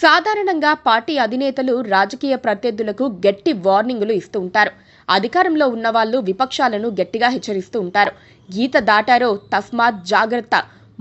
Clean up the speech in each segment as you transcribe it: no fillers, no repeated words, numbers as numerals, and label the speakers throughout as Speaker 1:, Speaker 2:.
Speaker 1: సాధారణంగా పార్టీ అధినేతలు రాజకీయ ప్రత్యర్థులకు గట్టి వార్నింగులు ఇస్తూ ఉంటారు. అధికారంలో ఉన్నవాళ్లు విపక్షాలను గట్టిగా హెచ్చరిస్తూ ఉంటారు. గీత దాటారో తస్మాత్ జాగ్రత్త,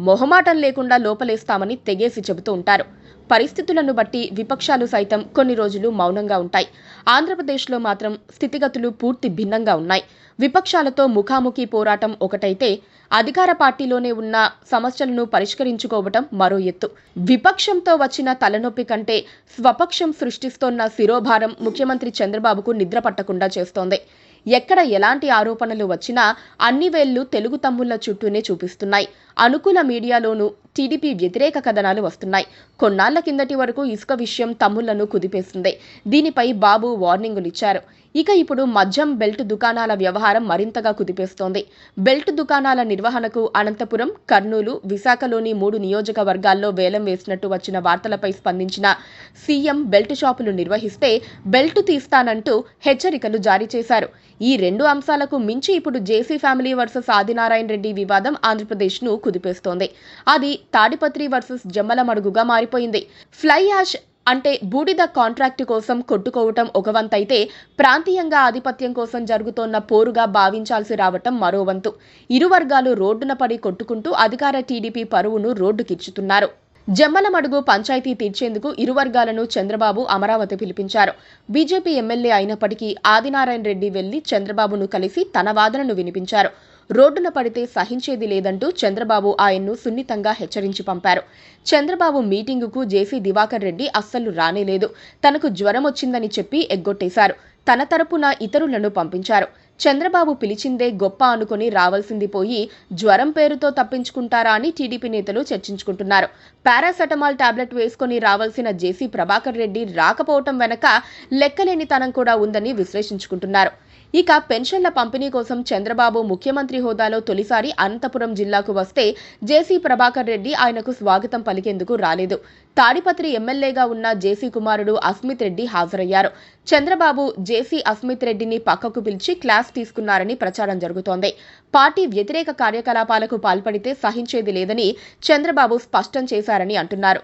Speaker 1: మొహమాటం లేకుండా లోపలేస్తామని తెగేసి చెబుతూ ఉంటారు. పరిస్థితులను బట్టి విపక్షాలు సైతం కొన్ని రోజులు మౌనంగా ఉంటాయి. ఆంధ్రప్రదేశ్లో మాత్రం స్థితిగతులు పూర్తి భిన్నంగా ఉన్నాయి. విపక్షాలతో ముఖాముఖి పోరాటం ఒకటైతే, అధికార పార్టీలోనే ఉన్న సమస్యలను పరిష్కరించుకోవటం మరో ఎత్తు. విపక్షంతో వచ్చిన తలనొప్పి కంటే స్వపక్షం సృష్టిస్తోన్న శిరోభారం ముఖ్యమంత్రి చంద్రబాబుకు నిద్ర పట్టకుండా చేస్తోంది. ఎక్కడ ఎలాంటి ఆరోపణలు వచ్చినా అన్ని వేళ్లు తెలుగు తమ్ముళ్ల చుట్టూనే చూపిస్తున్నాయి. అనుకూల మీడియాలోనూ టీడీపీ వ్యతిరేక కథనాలు వస్తున్నాయి. కొన్నాళ్ల కిందటి వరకు ఇసుక విషయం తమ్ముళ్లను కుదిపేసింది. దీనిపై బాబు వార్నింగులిచ్చారు. ఇక ఇప్పుడు మద్యం బెల్ట్ దుకాణాల వ్యవహారం మరింతగా కుదిపేస్తోంది. బెల్ట్ దుకాణాల నిర్వహణకు అనంతపురం, కర్నూలు, విశాఖలోని 3 నియోజకవర్గాల్లో వేలం వేసినట్టు వచ్చిన వార్తలపై స్పందించిన సీఎం బెల్ట్ షాపులు నిర్వహిస్తే బెల్ట్ తీస్తానంటూ హెచ్చరికలు జారీ చేశారు. ఈ 2 అంశాలకు మించి ఇప్పుడు జేసీ ఫ్యామిలీ వర్సెస్ ఆదినారాయణ రెడ్డి వివాదం ఆంధ్రప్రదేశ్ను కుదిపేస్తోంది. అది తాడిపత్రి వర్సెస్ జమ్మలమడుగుగా మారిపోయింది. ఫ్లై యాష్ అంటే బూడిద కాంట్రాక్టు కోసం కొట్టుకోవటం ఒక వంతైతే, ప్రాంతీయంగా ఆధిపత్యం కోసం జరుగుతోన్న పోరుగా భావించాల్సి రావటం మరో వంతు. ఇరు వర్గాలు రోడ్డున పడి కొట్టుకుంటూ అధికార టీడీపీ పరువును రోడ్డుకిచ్చుతున్నారు. జమ్మలమడుగు పంచాయతీ తీర్చేందుకు ఇరు వర్గాలను చంద్రబాబు అమరావతి పిలిపించారు. బీజేపీ ఎమ్మెల్యే అయినప్పటికీ ఆదినారాయణ రెడ్డి వెళ్లి చంద్రబాబును కలిసి తన వాదనను వినిపించారు. రోడ్డున పడితే సహించేది లేదంటూ చంద్రబాబు ఆయన్ను సున్నితంగా హెచ్చరించి పంపారు. చంద్రబాబు మీటింగుకు జేసీ దివాకర్ రెడ్డి అస్సలు రానేలేదు. తనకు జ్వరం వచ్చిందని చెప్పి ఎగ్గొట్టేశారు. తన తరపున ఇతరులను పంపించారు. చంద్రబాబు పిలిచిందే గొప్ప అనుకుని రావాల్సింది పోయి జ్వరం పేరుతో తప్పించుకుంటారా అని టీడీపీ నేతలు చర్చించుకుంటున్నారు. పారాసెటమాల్ టాబ్లెట్ వేసుకుని రావాల్సిన జేసీ ప్రభాకర్ రెడ్డి రాకపోవటం వెనక లెక్కలేనితనం కూడా ఉందని విశ్లేషించుకుంటున్నారు. ఇక పెన్షన్ల పంపిణీ కోసం చంద్రబాబు ముఖ్యమంత్రి హోదాలో తొలిసారి అనంతపురం జిల్లాకు వస్తే జేసీ ప్రభాకర్ రెడ్డి ఆయనకు స్వాగతం పలికేందుకు రాలేదు. తాడిపత్రి ఎమ్మెల్యేగా ఉన్న జేసీ కుమారుడు అస్మిత్ రెడ్డి హాజరయ్యారు. చంద్రబాబు జేసీ అస్మిత్ రెడ్డిని పక్కకు పిలిచి క్లాస్ తీసుకున్నారని ప్రచారం జరుగుతోంది. పార్టీ వ్యతిరేక కార్యకలాపాలకు పాల్పడితే సహించేది లేదని చంద్రబాబు స్పష్టం చేశారని అంటున్నారు.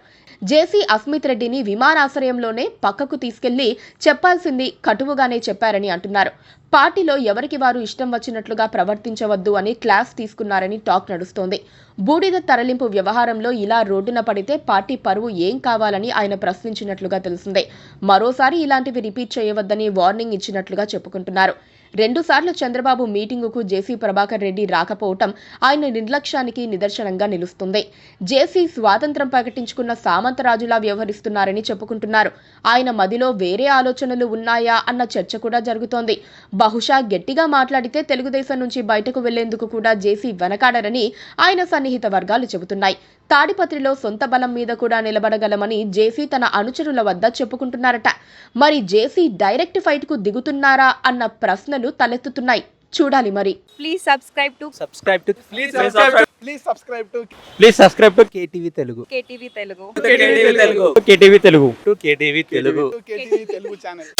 Speaker 1: జేసీ అస్మిత్ రెడ్డిని విమానాశ్రయంలోనే పక్కకు తీసుకెళ్లి చెప్పాల్సింది కటువుగానే చెప్పారని అంటున్నారు. పార్టీలో ఎవరికి వారు ఇష్టం వచ్చినట్లుగా ప్రవర్తించవద్దు అని క్లాస్ తీసుకున్నారని టాక్ నడుస్తోంది. బూడిద తరలింపు వ్యవహారంలో ఇలా రోడ్డున పడితే పార్టీ పరువు ఏం కావాలని ఆయన ప్రశ్నించినట్లుగా తెలిసిందే. మరోసారి ఇలాంటివి రిపీట్ చేయవద్దని వార్నింగ్ ఇచ్చినట్లుగా చెప్పుకుంటున్నారు. 2 సార్లు చంద్రబాబు మీటింగుకు జేసీ ప్రభాకర్ రెడ్డి రాకపోవటం ఆయన నిర్లక్ష్యానికి నిదర్శనంగా నిలుస్తుంది. జేసీ స్వాతంత్రం ప్రకటించుకున్న సామంతరాజులా వ్యవహరిస్తున్నారని చెప్పుకుంటున్నారు. ఆయన మదిలో వేరే ఆలోచనలు ఉన్నాయా అన్న చర్చ కూడా జరుగుతోంది. బహుశా గట్టిగా మాట్లాడితే తెలుగుదేశం నుంచి బయటకు వెళ్లేందుకు కూడా జేసీ వెనకాడరని ఆయన సన్నిహిత వర్గాలు చెబుతున్నాయి. తాడిపత్రిలో సొంత బలం మీద కూడా నిలబడగలమని జేసీ తన అనుచరుల వద్ద చెప్పుకుంటున్నారట. మరి జేసీ డైరెక్ట్ ఫైట్ కు దిగుతున్నారా అన్న ప్రశ్నలు తలెత్తుతున్నాయి. చూడాలి మరి.
Speaker 2: Please subscribe to
Speaker 3: KTV Telugu.
Speaker 2: KTV Telugu.
Speaker 3: KTV Telugu.
Speaker 4: KTV Telugu channel.